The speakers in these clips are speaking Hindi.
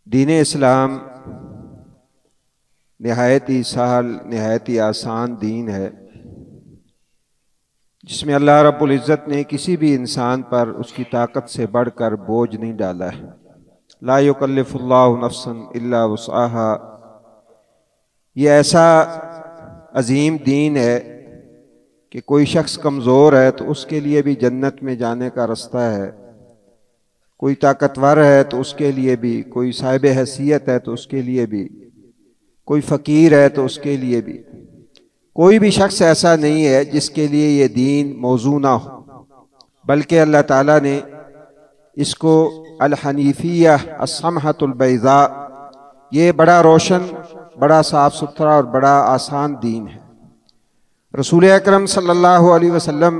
दीन इस्लाम नहायत ही सहल नहायत ही आसान दीन है, जिसमें अल्लाह रब्बुल इज़्ज़त ने किसी भी इंसान पर उसकी ताकत से बढ़कर बोझ नहीं डाला है। ला युकल्लिफुल्लाहु नफ्सन इल्ला वुस्अहा। ये ऐसा अजीम दीन है कि कोई शख्स कमज़ोर है तो उसके लिए भी जन्नत में जाने का रास्ता है, कोई ताकतवर है तो उसके लिए भी, कोई साहिब हैसियत है तो उसके लिए भी, कोई फ़कीर है तो उसके लिए भी। कोई भी शख्स ऐसा नहीं है जिसके लिए ये दीन मौजू ना हो, बल्कि अल्लाह ताला ने इसको अल हनीफिया अस्समहतुल बैज़ा, ये बड़ा रोशन, बड़ा साफ़ सुथरा और बड़ा आसान दीन है। रसूल अकरम सल्लल्लाहु अलैहि वसल्लम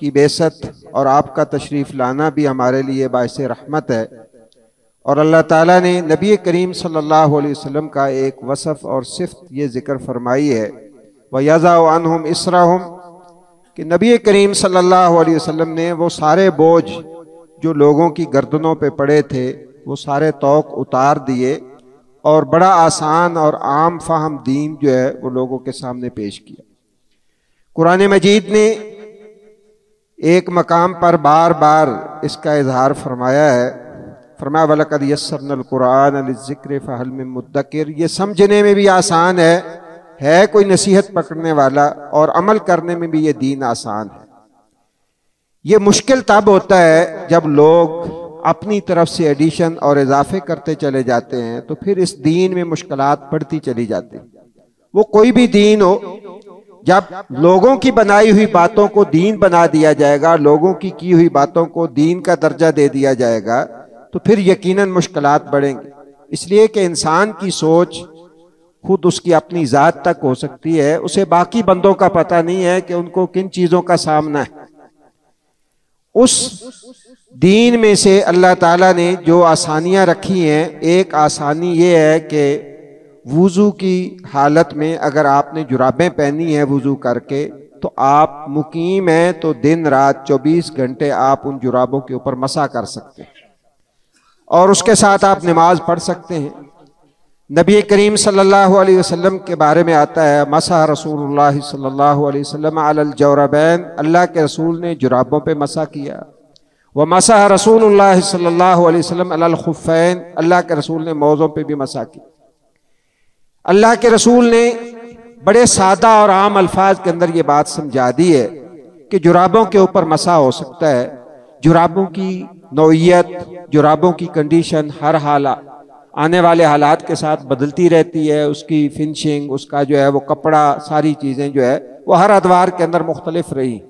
की बेसत और आपका तशरीफ़ लाना भी हमारे लिए बाइस रहमत है। और अल्लाह ताला ने नबी करीम सल्लल्लाहु अलैहि वसल्लम का एक वसफ़ और सिफ़त ये ज़िक्र फरमाई है, वयज़अउ अन्हुम इसरहुम, कि नबी करीम सल्लल्लाहु अलैहि वसल्लम ने वो सारे बोझ जो लोगों की गर्दनों पे पड़े थे वो सारे तौक उतार दिए और बड़ा आसान और आम फ़हम दीन जो है वो लोगों के सामने पेश किया। कुरान मजीद ने एक मकाम पर बार बार इसका इजहार फरमाया है। फरमाया वलक़द यस्सरनल कुरान लिज़्ज़िक्रि फ़हल मिन मुद्दकिर। ये समझने में भी आसान है कोई नसीहत पकड़ने वाला, और अमल करने में भी ये दीन आसान है। ये मुश्किल तब होता है जब लोग अपनी तरफ से एडिशन और इजाफे करते चले जाते हैं, तो फिर इस दीन में मुश्किलात बढ़ती चली जाती। वो कोई भी दीन हो, जब लोगों की बनाई हुई बातों को दीन बना दिया जाएगा, लोगों की हुई बातों को दीन का दर्जा दे दिया जाएगा, तो फिर यकीनन मुश्किलात बढ़ेंगी। इसलिए कि इंसान की सोच खुद उसकी अपनी ज़ात तक हो सकती है, उसे बाकी बंदों का पता नहीं है कि उनको किन चीज़ों का सामना है। उस दीन में से अल्लाह ताला ने जो आसानियाँ रखी हैं, एक आसानी ये है कि वुज़ू की हालत में अगर आपने जुराबें पहनी हैं वुज़ू करके, तो आप मुकीम हैं तो दिन रात 24 घंटे आप उन जुराबों के ऊपर मसा कर सकते हैं और उसके साथ आप नमाज पढ़ सकते हैं। नबी करीम सल्लल्लाहु अलैहि वसल्लम के बारे में आता है, मसा रसूलुल्लाह सल्लल्लाहु अलैहि वसल्लम अलल जौरबैन, अल्लाह के रसूल ने जुराबों पे मसा किया। व मसा रसूलुल्लाह सल्लल्लाहु अलैहि वसल्लम अलल खुफ़ैन, अल्लाह के रसूल ने मौज़ों पे भी मसा किया। अल्लाह के रसूल ने बड़े सादा और आम अल्फाज के अंदर ये बात समझा दी है कि जुराबों के ऊपर मसा हो सकता है। जुराबों की नौइयत, जुराबों की कंडीशन हर हाल आने वाले हालात के साथ बदलती रहती है। उसकी फिनिशिंग, उसका जो है वो कपड़ा, सारी चीज़ें जो है वो हर अदवार के अंदर मुख्तलिफ रही।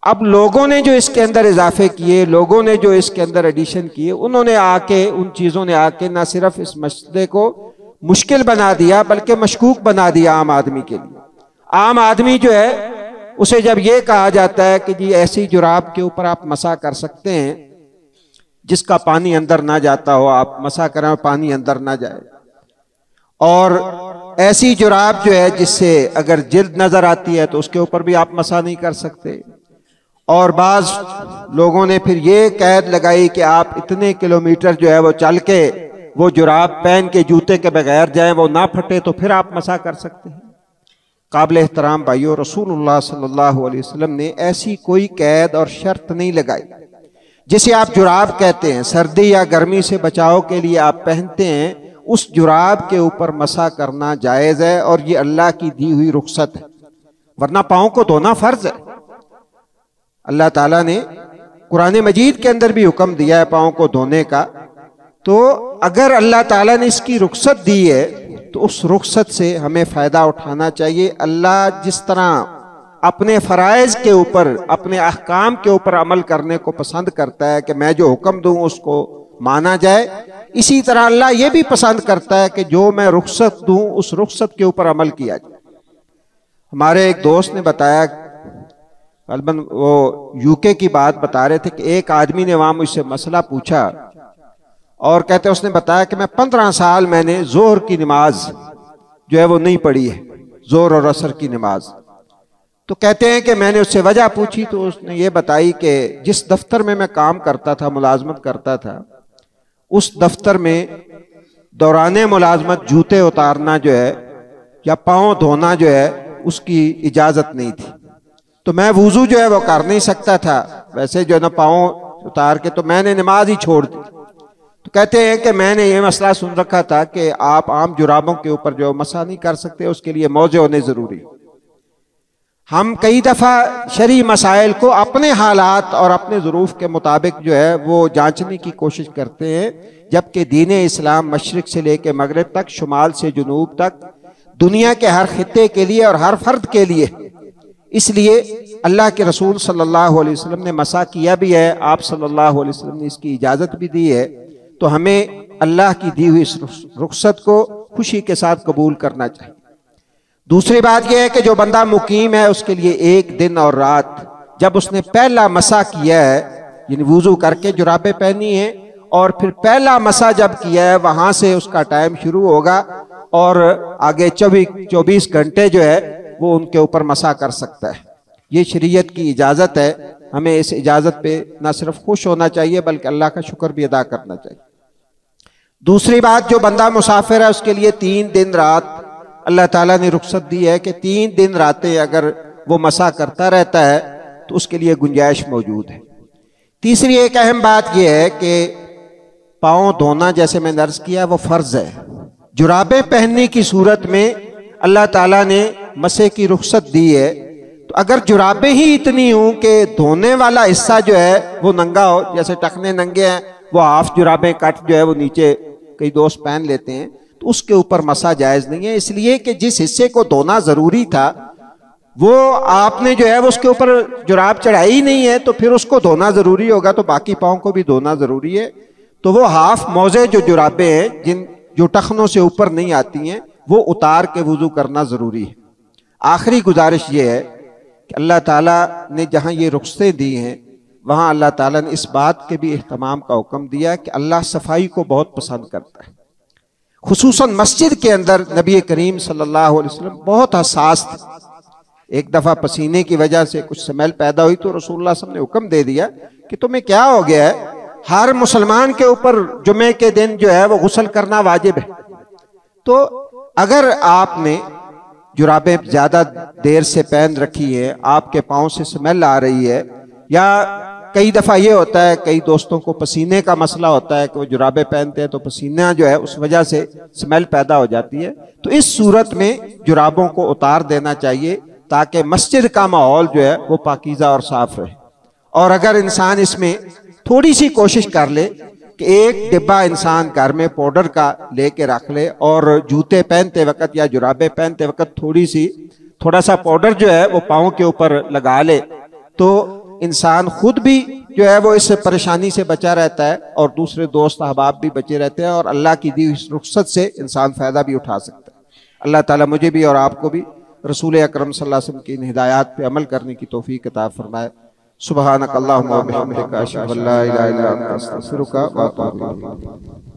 अब लोगों ने जो इसके अंदर इजाफे किए, लोगों ने जो इसके अंदर एडिशन किए, उन्होंने आके, उन चीज़ों ने आके न सिर्फ इस मसले को मुश्किल बना दिया बल्कि मशकूक बना दिया आम आदमी के लिए। आम आदमी जो है उसे जब ये कहा जाता है कि जी ऐसी जुराब के ऊपर आप मसा कर सकते हैं जिसका पानी अंदर ना जाता हो, आप मसा करें पानी अंदर ना जाए, और ऐसी जुराब जो है जिससे अगर जिल्द नजर आती है तो उसके ऊपर भी आप मसा नहीं कर सकते। और बाज लोगों ने फिर ये कैद लगाई कि आप इतने किलोमीटर जो है वो चल के वो जुराब पहन के जूते के बगैर जाएं, वो ना फटे तो फिर आप मसा कर सकते हैं। काबिल एहतराम भाइयों, रसूलुल्लाह सल्लल्लाहु अलैहि वसल्लम ने ऐसी कोई कैद और शर्त नहीं लगाई। जिसे आप जुराब कहते हैं, सर्दी या गर्मी से बचाव के लिए आप पहनते हैं, उस जुराब के ऊपर मसा करना जायज़ है और ये अल्लाह की दी हुई रुख्सत है, वरना पाँव को धोना फर्ज है। अल्लाह ताला ने कुरान मजीद के अंदर भी हुक्म दिया है पाँव को धोने का। तो अगर अल्लाह ताला ने इसकी रुख्सत दी है तो उस रुख्सत से हमें फ़ायदा उठाना चाहिए। अल्लाह जिस तरह अपने फ़राइज़ के ऊपर, अपने अहकाम के ऊपर अमल करने को पसंद करता है कि मैं जो हुक्म दूँ उसको माना जाए, इसी तरह अल्लाह ये भी पसंद करता है कि जो मैं रुख्सत दूँ उस रुख्सत के ऊपर अमल किया जाए। हमारे एक दोस्त ने बताया, गलबन वो यूके की बात बता रहे थे कि एक आदमी ने वहाँ मुझसे मसला पूछा और कहते उसने बताया कि मैं 15 साल मैंने जोहर की नमाज जो है वो नहीं पढ़ी है, जोहर और असर की नमाज। तो कहते हैं कि मैंने उससे वजह पूछी तो उसने ये बताई कि जिस दफ्तर में मैं काम करता था, मुलाजमत करता था, उस दफ्तर में दौरान मुलाजमत जूते उतारना जो है या पाँव धोना जो है उसकी इजाज़त नहीं थी। तो मैं वुज़ू जो है वो कर नहीं सकता था, वैसे जो है ना पाँव उतार के, तो मैंने नमाज ही छोड़ दी। तो कहते हैं कि मैंने ये मसला सुन रखा था कि आप आम जुराबों के ऊपर जो मसा नहीं कर सकते, उसके लिए मौजे होने ज़रूरी। हम कई दफ़ा शरई मसाइल को अपने हालात और अपने ज़रूफ़ के मुताबिक जो है वो जांचने की कोशिश करते हैं, जबकि दीन इस्लाम मशरिक़ से लेकर मगरिब तक, शुमाल से जुनूब तक, दुनिया के हर खित्ते के लिए और हर फर्द के लिए। इसलिए अल्लाह के रसूल सल्लल्लाहु अलैहि वसल्लम ने मसा किया भी है, आप सल्लल्लाहु अलैहि वसल्लम ने इसकी इजाज़त भी दी है। तो हमें अल्लाह की दी हुई इस रुख्सत को खुशी के साथ कबूल करना चाहिए। दूसरी बात यह है कि जो बंदा मुकीम है उसके लिए एक दिन और रात जब उसने पहला मसा किया है, यानी वुज़ू करके जुराबें पहनी है, और फिर पहला मसा जब किया है वहां से उसका टाइम शुरू होगा और आगे 24 घंटे जो है वो उनके ऊपर मसा कर सकता है। ये शरीयत की इजाज़त है। हमें इस इजाज़त पे ना सिर्फ खुश होना चाहिए बल्कि अल्लाह का शुक्र भी अदा करना चाहिए। दूसरी बात, जो बंदा मुसाफिर है उसके लिए 3 दिन रात अल्लाह ताला ने रुख्सत दी है कि 3 दिन रातें अगर वो मसा करता रहता है तो उसके लिए गुंजाइश मौजूद है। तीसरी एक अहम बात यह है कि पाँव धोना, जैसे मैंने अर्ज किया, वो फ़र्ज है। जुराबें पहनने की सूरत में अल्लाह ताला ने मसे की रुख्सत दी है। तो अगर जुराबें ही इतनी हों कि धोने वाला हिस्सा जो है वो नंगा हो, जैसे टखने नंगे हैं, वो हाफ जुराबें कट जो है वो नीचे कई दोस्त पहन लेते हैं, तो उसके ऊपर मसा जायज़ नहीं है। इसलिए कि जिस हिस्से को धोना ज़रूरी था वो आपने जो है वो उसके ऊपर जुराब चढ़ाई ही नहीं है, तो फिर उसको धोना ज़रूरी होगा, तो बाकी पाँव को भी धोना ज़रूरी है। तो वो हाफ मौजे जो जुराबें हैं जो टखनों से ऊपर नहीं आती हैं, वो उतार के वुज़ू करना ज़रूरी है। आखिरी गुजारिश ये है कि अल्लाह ताला ने जहाँ ये रुख्सतें दी हैं वहाँ अल्लाह ताला ने इस बात के भी एहतमाम का हुक्म दिया कि अल्लाह सफाई को बहुत पसंद करता है। खुसूसन मस्जिद के अंदर नबी करीम सल्लल्लाहु अलैहि वसल्लम बहुत हसास थे। एक दफ़ा पसीने की वजह से कुछ स्मेल पैदा हुई तो रसूलुल्लाह सल्लल्लाहु अलैहि वसल्लम ने हुक्म दे दिया कि तुम्हें क्या हो गया है, हर मुसलमान के ऊपर जुमे के दिन जो है वो गुस्ल करना वाजिब है। तो अगर आपने जुराबें ज़्यादा देर से पहन रखी है, आपके पाँव से स्मेल आ रही है, या कई दफ़ा ये होता है कई दोस्तों को पसीने का मसला होता है कि वो जुराबें पहनते हैं तो पसीना जो है उस वजह से स्मेल पैदा हो जाती है, तो इस सूरत में जुराबों को उतार देना चाहिए ताकि मस्जिद का माहौल जो है वो पाकीज़ा और साफ रहे। और अगर इंसान इसमें थोड़ी सी कोशिश कर ले कि एक डिब्बा इंसान घर में पाउडर का लेके रख ले और जूते पहनते वक्त या जुराबें पहनते वक्त थोड़ा सा पाउडर जो है वो पाँव के ऊपर लगा ले, तो इंसान खुद भी जो है वो इस परेशानी से बचा रहता है और दूसरे दोस्त अहबाब भी बचे रहते हैं और अल्लाह की दी इस रुख्सत से इंसान फ़ायदा भी उठा सकता है। अल्लाह ताला मुझे भी और आपको भी रसूल अकरम सल्लल्लाहु अलैहि वसल्लम की इन हिदायत पे अमल करने की तौफीक अता फरमाए। सुब्हानक अल्लाहुम्मा व बिहम्दिका अशहदु अल्ला इलाहा इल्ला अंता अस्तगफिरुका व अतूबु इलैक।